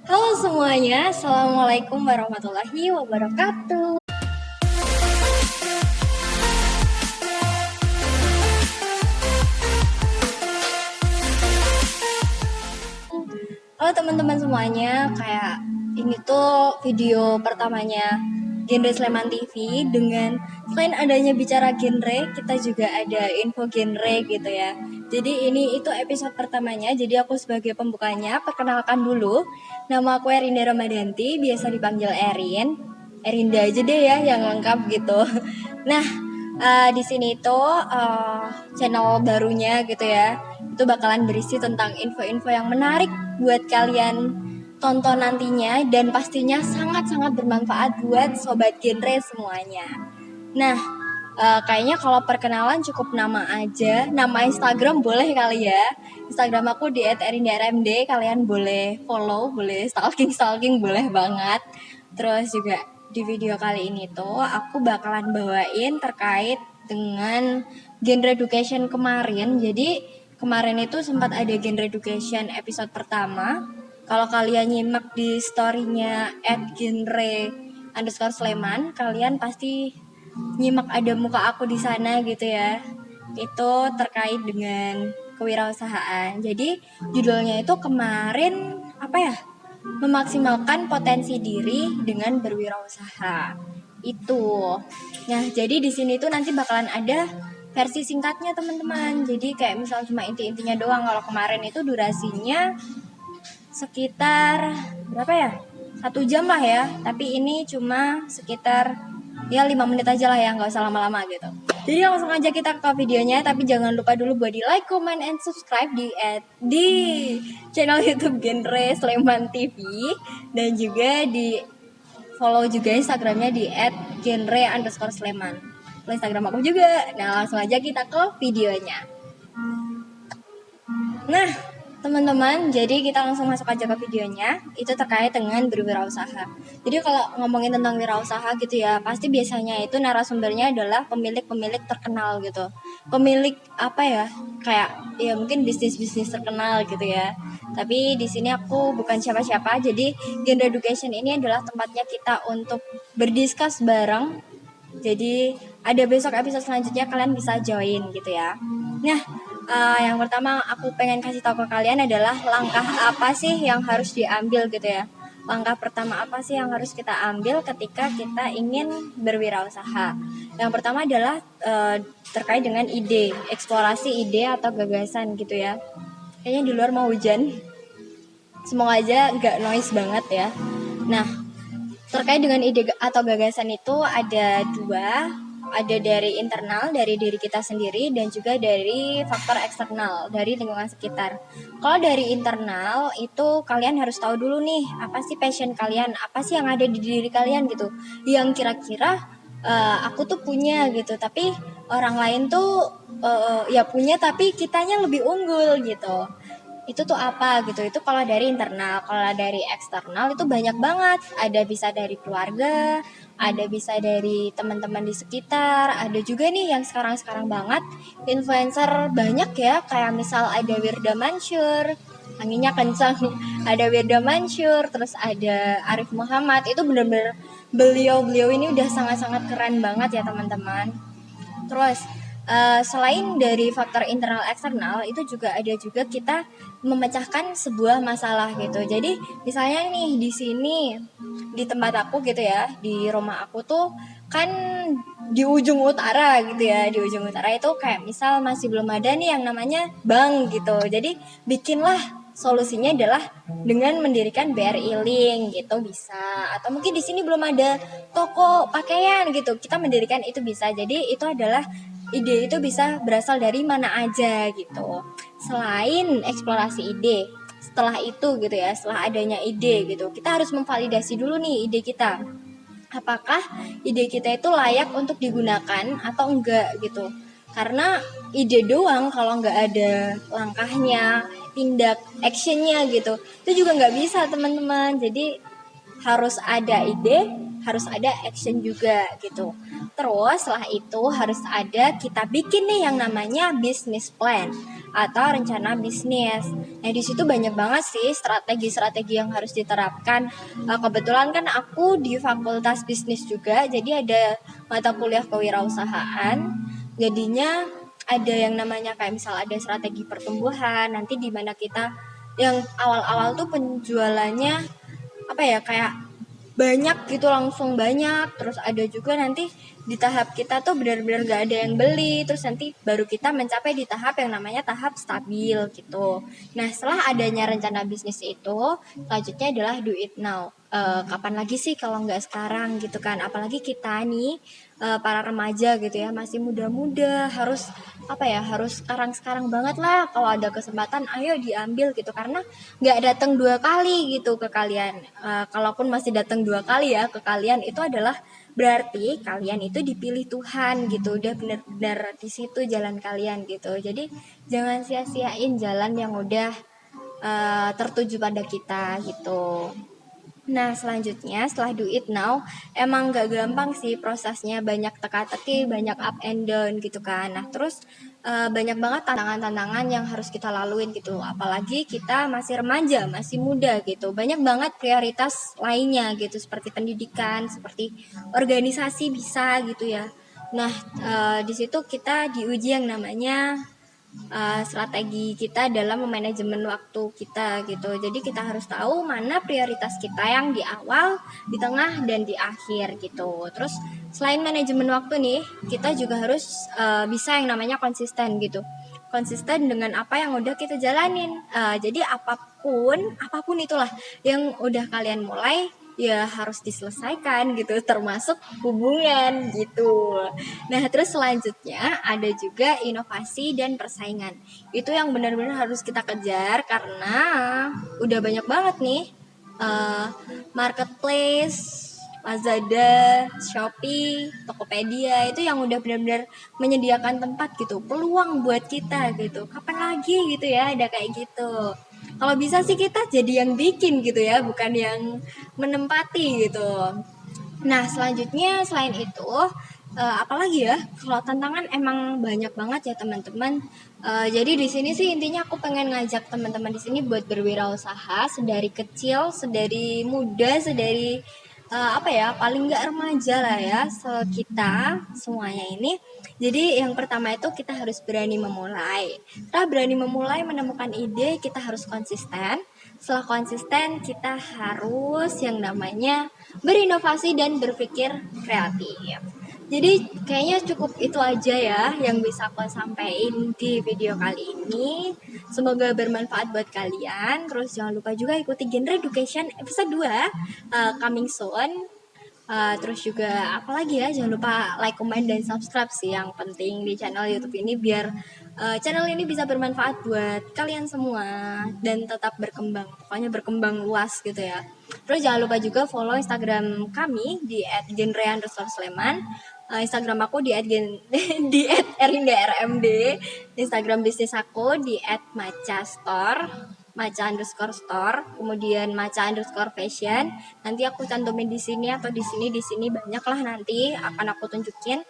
Halo semuanya, Assalamualaikum warahmatullahi wabarakatuh. Halo teman-teman semuanya, kayak ini tuh video pertamanya Genre Sleman TV dengan selain adanya bicara genre, kita juga ada info genre gitu ya. Jadi ini itu episode pertamanya, jadi aku sebagai pembukanya perkenalkan dulu. Nama aku Erinda Ramadanti, biasa dipanggil Erin. Erinda aja deh ya yang lengkap gitu. Nah, di sini itu channel barunya gitu ya. Itu bakalan berisi tentang info-info yang menarik buat kalian tonton nantinya dan pastinya sangat-sangat bermanfaat buat sobat genre semuanya. Nah, kayaknya kalau perkenalan cukup nama aja. Nama Instagram boleh kali ya. Instagram aku di @erindarmd. Kalian boleh follow, boleh stalking boleh banget. Terus juga di video kali ini tuh aku bakalan bawain terkait dengan genre education kemarin. Jadi kemarin itu sempat ada genre education episode pertama. Kalau kalian nyimak di story-nya @genre_sleman, kalian pasti nyimak ada muka aku di sana gitu ya. Itu terkait dengan kewirausahaan. Jadi judulnya itu kemarin apa ya? Memaksimalkan potensi diri dengan berwirausaha. Itu. Nah, jadi di sini tuh nanti bakalan ada versi singkatnya teman-teman. Jadi kayak misal cuma inti-intinya doang. Kalau kemarin itu durasinya sekitar berapa ya? 1 jam lah ya. Tapi ini cuma sekitar ya 5 menit aja lah ya, nggak usah lama-lama gitu. Jadi langsung aja kita ke videonya, tapi jangan lupa dulu buat di like, comment, and subscribe di channel YouTube Genre Sleman TV dan juga di follow juga Instagramnya di @genre_sleman. Follow Instagram aku juga. Nah langsung aja kita ke videonya. Nah, teman-teman, jadi kita langsung masuk aja ke videonya. Itu terkait dengan berwirausaha. Jadi kalau ngomongin tentang wirausaha gitu ya, pasti biasanya itu narasumbernya adalah pemilik-pemilik terkenal gitu. Pemilik apa ya? Kayak ya mungkin bisnis-bisnis terkenal gitu ya. Tapi di sini aku bukan siapa-siapa. Jadi Genre Education ini adalah tempatnya kita untuk berdiskus bareng. Jadi ada besok episode selanjutnya kalian bisa join gitu ya. Nah, yang pertama aku pengen kasih tahu ke kalian adalah langkah apa sih yang harus diambil gitu ya. Langkah pertama apa sih yang harus kita ambil ketika kita ingin berwirausaha? Yang pertama adalah terkait dengan ide, eksplorasi ide atau gagasan gitu ya. Kayaknya di luar mau hujan. Semoga aja nggak noise banget ya. Nah, terkait dengan ide atau gagasan itu ada dua, ada dari internal, dari diri kita sendiri, dan juga dari faktor eksternal, dari lingkungan sekitar. Kalau dari internal, itu kalian harus tahu dulu nih, apa sih passion kalian, apa sih yang ada di diri kalian gitu, yang kira-kira aku tuh punya gitu, tapi orang lain tuh ya punya, tapi kitanya lebih unggul gitu. Itu tuh apa gitu, itu kalau dari internal. Kalau dari eksternal itu banyak banget, ada bisa dari keluarga, ada bisa dari teman-teman di sekitar, ada juga nih yang sekarang banget influencer banyak ya, kayak misal ada Wirda Mansur, anginnya kencang. Ada Wirda Mansur, terus ada Arif Muhammad. Itu bener-bener beliau ini udah sangat-sangat keren banget ya teman-teman. Terus selain dari faktor internal eksternal, itu juga ada juga kita memecahkan sebuah masalah gitu. Jadi misalnya nih di sini di tempat aku gitu ya, di rumah aku tuh kan di ujung utara gitu ya. Di ujung utara itu kayak misal masih belum ada nih yang namanya bank gitu. Jadi bikinlah solusinya adalah dengan mendirikan BRI Link gitu bisa, atau mungkin di sini belum ada toko pakaian gitu, kita mendirikan itu bisa. Jadi itu adalah ide, itu bisa berasal dari mana aja gitu. Selain eksplorasi ide, setelah itu gitu ya, setelah adanya ide gitu, kita harus memvalidasi dulu nih ide kita, apakah ide kita itu layak untuk digunakan atau enggak gitu. Karena ide doang kalau nggak ada langkahnya, tindak actionnya gitu, itu juga nggak bisa teman-teman. Jadi harus ada ide, harus ada action juga gitu. Terus setelah itu harus ada kita bikin nih yang namanya business plan atau rencana bisnis. Nah di situ banyak banget sih strategi-strategi yang harus diterapkan. Kebetulan kan aku di fakultas bisnis juga, jadi ada mata kuliah kewirausahaan. Jadinya ada yang namanya kayak misal ada strategi pertumbuhan, nanti di mana kita yang awal-awal tuh penjualannya apa ya kayak banyak gitu, langsung banyak. Terus ada juga nanti di tahap kita tuh benar-benar gak ada yang beli, terus nanti baru kita mencapai di tahap yang namanya tahap stabil gitu. Nah setelah adanya rencana bisnis itu, selanjutnya adalah do it now. Kapan lagi sih kalau nggak sekarang gitu kan, apalagi kita nih para remaja gitu ya, masih muda-muda, harus apa ya, harus sekarang-sekarang banget lah. Kalau ada kesempatan ayo diambil gitu, karena nggak datang 2 kali gitu ke kalian. Kalaupun masih datang 2 kali ya ke kalian, itu adalah berarti kalian itu dipilih Tuhan gitu, udah benar-benar di situ jalan kalian gitu. Jadi jangan sia-siain jalan yang udah tertuju pada kita gitu. Nah selanjutnya setelah do it now, emang gak gampang sih prosesnya, banyak teka-teki, banyak up and down gitu kan. Nah terus banyak banget tantangan-tantangan yang harus kita laluin gitu, apalagi kita masih remaja, masih muda gitu. Banyak banget prioritas lainnya gitu, seperti pendidikan, seperti organisasi bisa gitu ya. Nah di situ kita diuji yang namanya strategi kita dalam memanajemen waktu kita gitu. Jadi kita harus tahu mana prioritas kita yang di awal, di tengah, dan di akhir gitu. Terus selain manajemen waktu nih, kita juga harus bisa yang namanya konsisten gitu. Konsisten dengan apa yang udah kita jalanin. Jadi apapun itulah yang udah kalian mulai, ya harus diselesaikan gitu, termasuk hubungan gitu. Nah terus selanjutnya ada juga inovasi dan persaingan. Itu yang benar-benar harus kita kejar, karena udah banyak banget nih uh, marketplace, Lazada, Shopee, Tokopedia itu yang udah benar-benar menyediakan tempat gitu, peluang buat kita gitu. Kapan lagi gitu ya ada kayak gitu. Kalau bisa sih kita jadi yang bikin gitu ya, bukan yang menempati gitu. Nah, selanjutnya selain itu, apalagi ya? Kalau tantangan emang banyak banget ya teman-teman. Jadi di sini sih intinya aku pengen ngajak teman-teman di sini buat berwirausaha sedari kecil, sedari muda, sedari apa ya? Paling nggak remaja lah ya, kita semuanya ini. Jadi yang pertama itu kita harus berani memulai. Setelah berani memulai, menemukan ide, kita harus konsisten. Setelah konsisten, kita harus yang namanya berinovasi dan berpikir kreatif. Jadi kayaknya cukup itu aja ya yang bisa aku sampaikan di video kali ini. Semoga bermanfaat buat kalian. Terus jangan lupa juga ikuti Genre Education episode 2 coming soon. Terus juga apalagi ya, jangan lupa like, comment, dan subscribe sih yang penting di channel YouTube ini, biar channel ini bisa bermanfaat buat kalian semua dan tetap berkembang, pokoknya berkembang luas gitu ya. Terus jangan lupa juga follow Instagram kami di @genre_sleman, Instagram aku di di @erindarmd, Instagram bisnis aku di @macastore, maca_store, kemudian maca_fashion. Nanti aku cantumin di sini atau di sini banyak lah, nanti akan aku tunjukin.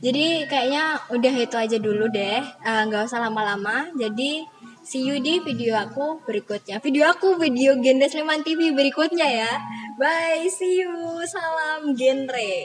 Jadi kayaknya udah itu aja dulu deh, nggak usah lama-lama. Jadi see you di video aku berikutnya. Video Genre Sleman TV berikutnya ya. Bye, see you. Salam genre.